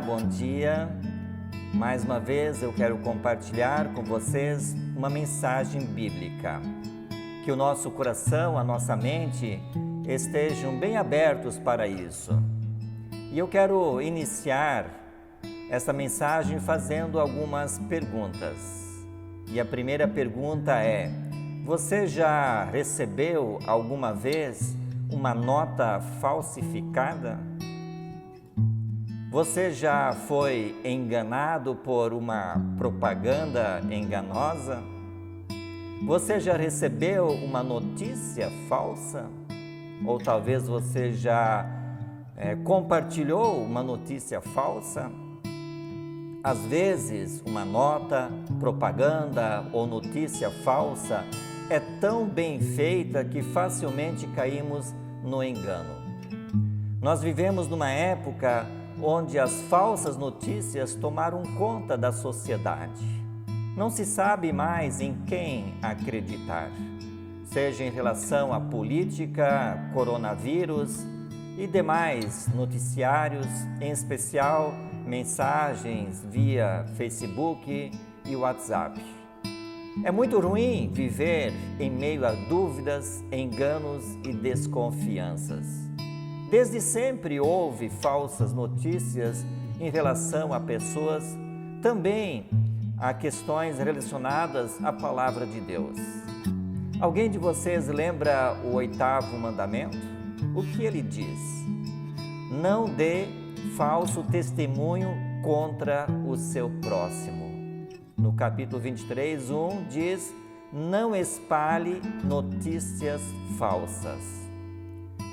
bom dia. Mais uma vez eu quero compartilhar com vocês uma mensagem bíblica. Que o nosso coração, a nossa mente estejam bem abertos para isso. E eu quero iniciar essa mensagem fazendo algumas perguntas. E a primeira pergunta é: você já recebeu alguma vez uma nota falsificada? Você já foi enganado por uma propaganda enganosa? Você já recebeu uma notícia falsa? Ou talvez você já compartilhou uma notícia falsa? Às vezes, uma nota, propaganda ou notícia falsa é tão bem feita que facilmente caímos no engano. Nós vivemos numa época onde as falsas notícias tomaram conta da sociedade. Não se sabe mais em quem acreditar, seja em relação à política, coronavírus e demais noticiários, em especial mensagens via Facebook e WhatsApp. É muito ruim viver em meio a dúvidas, enganos e desconfianças. Desde sempre houve falsas notícias em relação a pessoas, também há questões relacionadas à palavra de Deus. Alguém de vocês lembra o 8º mandamento? O que ele diz? Não dê falso testemunho contra o seu próximo. No capítulo 23, 1 diz: não espalhe notícias falsas.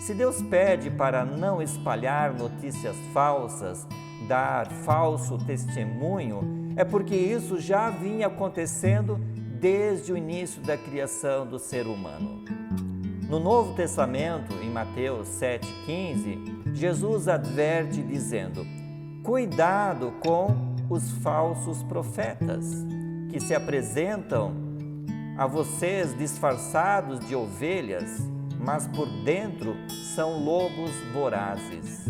Se Deus pede para não espalhar notícias falsas, dar falso testemunho, é porque isso já vinha acontecendo desde o início da criação do ser humano. No Novo Testamento, em Mateus 7,15, Jesus adverte dizendo: cuidado com os falsos profetas, que se apresentam a vocês disfarçados de ovelhas, mas por dentro são lobos vorazes.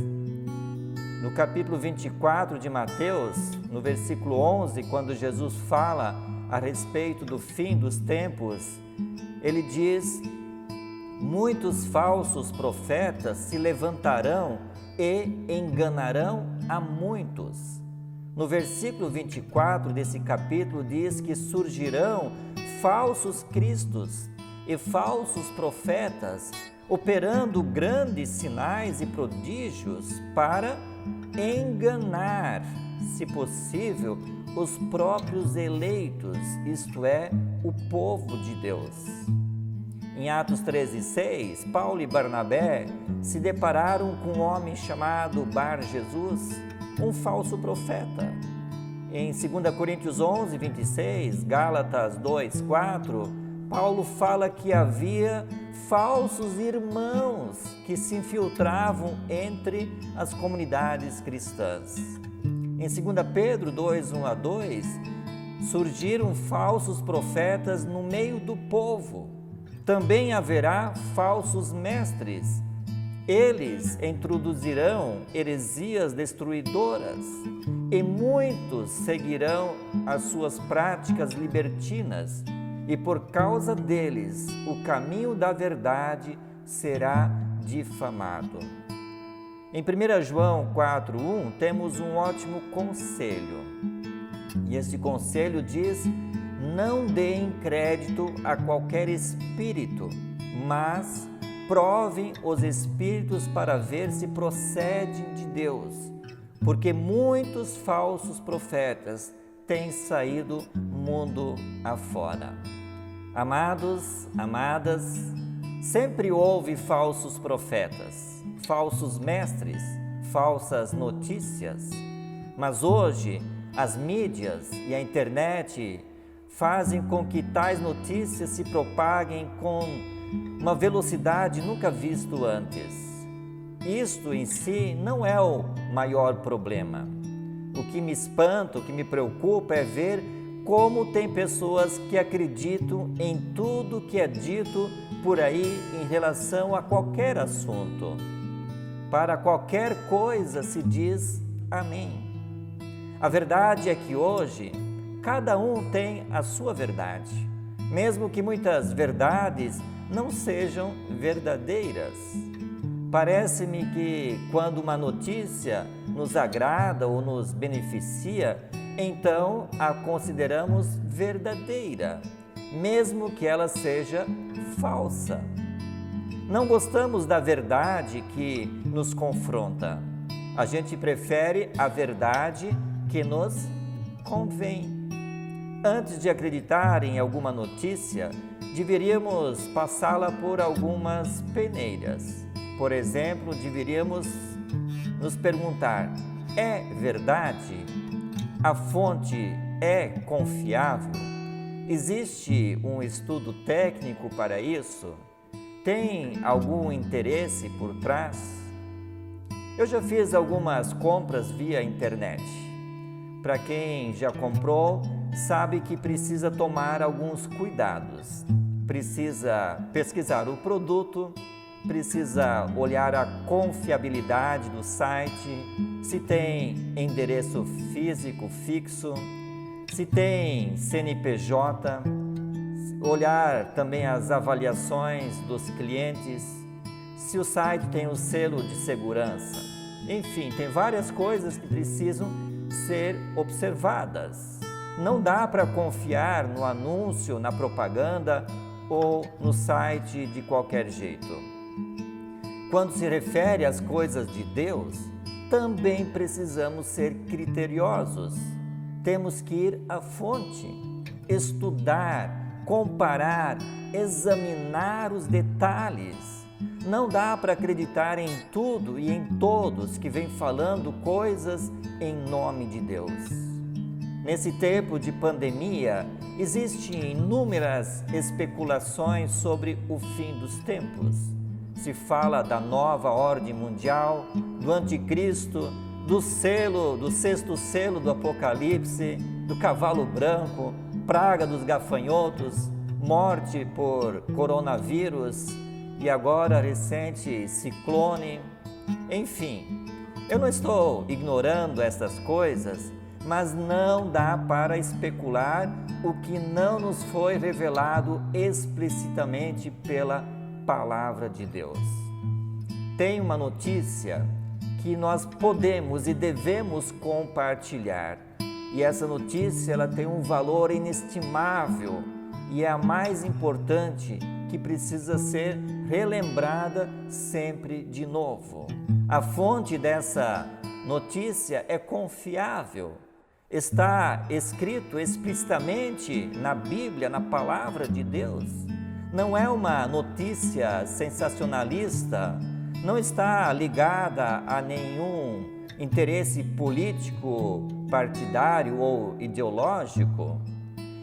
No capítulo 24 de Mateus, no versículo 11, quando Jesus fala a respeito do fim dos tempos, ele diz: muitos falsos profetas se levantarão e enganarão a muitos. No versículo 24 desse capítulo diz que surgirão falsos cristos e falsos profetas, operando grandes sinais e prodígios para enganar, se possível, os próprios eleitos, isto é, o povo de Deus. Em Atos 13:6, Paulo e Barnabé se depararam com um homem chamado Bar-Jesus, um falso profeta. Em 2 Coríntios 11:26, Gálatas 2:4, Paulo fala que havia falsos irmãos que se infiltravam entre as comunidades cristãs. Em 2 Pedro 2:1-2, surgiram falsos profetas no meio do povo. Também haverá falsos mestres. Eles introduzirão heresias destruidoras e muitos seguirão as suas práticas libertinas, e por causa deles o caminho da verdade será difamado. Em 1 João 4:1 temos um ótimo conselho, e esse conselho diz: não deem crédito a qualquer espírito, mas provem os espíritos para ver se procedem de Deus, porque muitos falsos profetas têm saído mundo afora. Amados, amadas, sempre houve falsos profetas, falsos mestres, falsas notícias, mas hoje as mídias e a internet fazem com que tais notícias se propaguem com uma velocidade nunca visto antes. Isto em si não é o maior problema. O que me espanta, o que me preocupa é ver como tem pessoas que acreditam em tudo que é dito por aí em relação a qualquer assunto. Para qualquer coisa se diz amém. A verdade é que hoje cada um tem a sua verdade, mesmo que muitas verdades não sejam verdadeiras. Parece-me que quando uma notícia nos agrada ou nos beneficia, então a consideramos verdadeira, mesmo que ela seja falsa. Não gostamos da verdade que nos confronta. A gente prefere a verdade que nos convém. Antes de acreditar em alguma notícia, deveríamos passá-la por algumas peneiras. Por exemplo, deveríamos nos perguntar: é verdade? A fonte é confiável? Existe um estudo técnico para isso? Tem algum interesse por trás? Eu já fiz algumas compras via internet. Para quem já comprou, sabe que precisa tomar alguns cuidados. Precisa pesquisar o produto, precisa olhar a confiabilidade do site, se tem endereço físico fixo, se tem CNPJ, olhar também as avaliações dos clientes, se o site tem o selo de segurança. Enfim, tem várias coisas que precisam ser observadas. Não dá para confiar no anúncio, na propaganda ou no site de qualquer jeito. Quando se refere às coisas de Deus, também precisamos ser criteriosos. Temos que ir à fonte, estudar, comparar, examinar os detalhes. Não dá para acreditar em tudo e em todos que vêm falando coisas em nome de Deus. Nesse tempo de pandemia, existem inúmeras especulações sobre o fim dos tempos. Se fala da nova ordem mundial, do anticristo, do sexto selo do Apocalipse, do cavalo branco, praga dos gafanhotos, morte por coronavírus e agora recente ciclone. Enfim, eu não estou ignorando essas coisas, mas não dá para especular o que não nos foi revelado explicitamente pela Palavra de Deus. Tem uma notícia que nós podemos e devemos compartilhar. E essa notícia ela tem um valor inestimável e é a mais importante que precisa ser relembrada sempre de novo. A fonte dessa notícia é confiável. Está escrito explicitamente na Bíblia, na Palavra de Deus. Não é uma notícia sensacionalista, não está ligada a nenhum interesse político, partidário ou ideológico.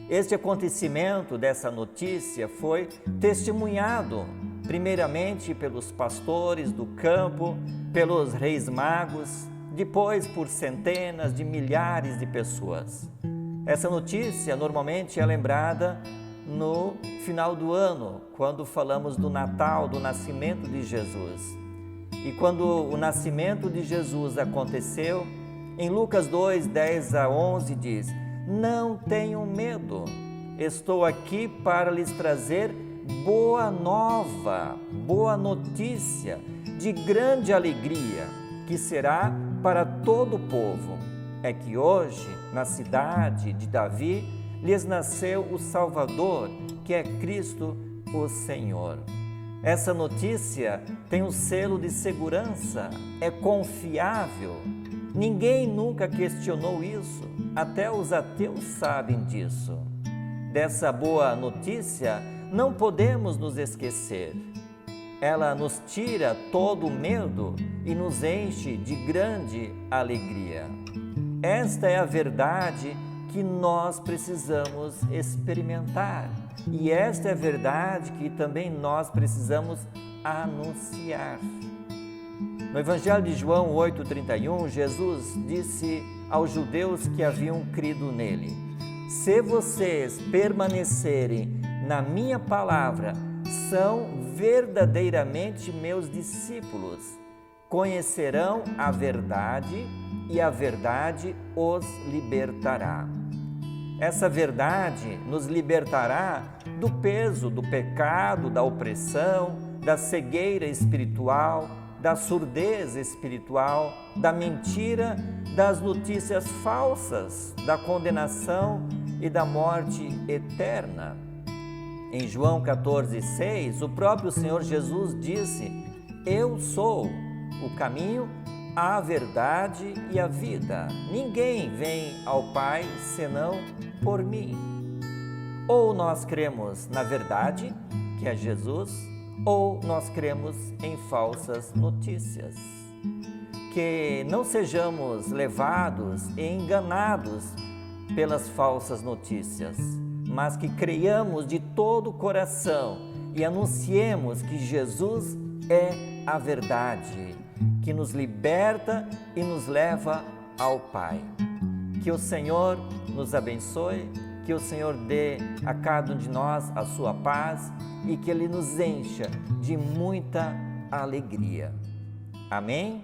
Este acontecimento dessa notícia foi testemunhado primeiramente pelos pastores do campo, pelos reis magos, depois por centenas de milhares de pessoas. Essa notícia normalmente é lembrada no final do ano, quando falamos do Natal, do nascimento de Jesus. E quando o nascimento de Jesus aconteceu, em Lucas 2, 10 a 11 diz: não tenham medo, estou aqui para lhes trazer boa nova, boa notícia de grande alegria, que será para todo o povo. É que hoje, na cidade de Davi, lhes nasceu o Salvador, que é Cristo o Senhor. Essa notícia tem um selo de segurança, é confiável. Ninguém nunca questionou isso, até os ateus sabem disso. Dessa boa notícia não podemos nos esquecer. Ela nos tira todo o medo e nos enche de grande alegria. Esta é a verdade que nós precisamos experimentar. E esta é a verdade que também nós precisamos anunciar. No Evangelho de João 8,31, Jesus disse aos judeus que haviam crido nele: se vocês permanecerem na minha palavra, são verdadeiramente meus discípulos. Conhecerão a verdade e a verdade os libertará. Essa verdade nos libertará do peso do pecado, da opressão, da cegueira espiritual, da surdez espiritual, da mentira, das notícias falsas, da condenação e da morte eterna. Em João 14,6, o próprio Senhor Jesus disse: Eu sou o caminho, a verdade e a vida. Ninguém vem ao Pai senão por mim. Ou nós cremos na verdade, que é Jesus, ou nós cremos em falsas notícias. Que não sejamos levados e enganados pelas falsas notícias, mas que creiamos de todo o coração e anunciemos que Jesus é a verdade, que nos liberta e nos leva ao Pai. Que o Senhor nos abençoe, que o Senhor dê a cada um de nós a sua paz e que Ele nos encha de muita alegria. Amém?